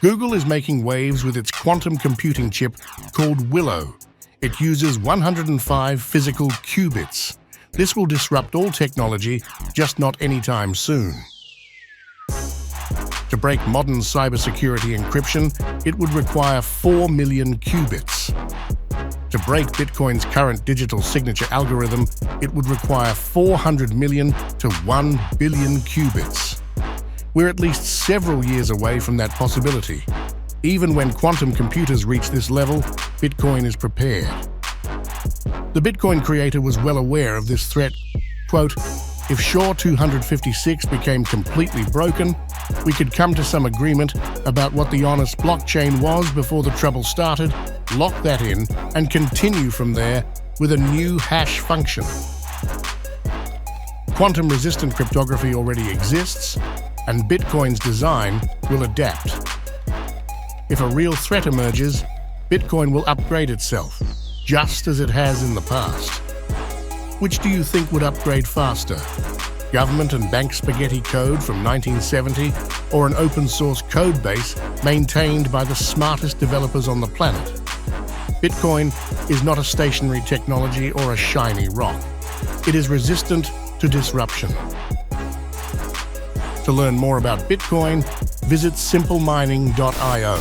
Google is making waves with its quantum computing chip called Willow. It uses 105 physical qubits. This will disrupt all technology, just not anytime soon. To break modern cybersecurity encryption, it would require 4 million qubits. To break Bitcoin's current digital signature algorithm, it would require 400 million to 1 billion qubits. We're at least several years away from that possibility. Even when quantum computers reach this level, Bitcoin is prepared. The Bitcoin creator was well aware of this threat. Quote, "If SHA-256 became completely broken, we could come to some agreement about what the honest blockchain was before the trouble started, lock that in, and continue from there with a new hash function." Quantum-resistant cryptography already exists, and Bitcoin's design will adapt. If a real threat emerges, Bitcoin will upgrade itself, just as it has in the past. Which do you think would upgrade faster? Government and bank spaghetti code from 1970, or an open-source code base maintained by the smartest developers on the planet? Bitcoin is not a stationary technology or a shiny rock. It is resistant to disruption. To learn more about Bitcoin, visit simplemining.io.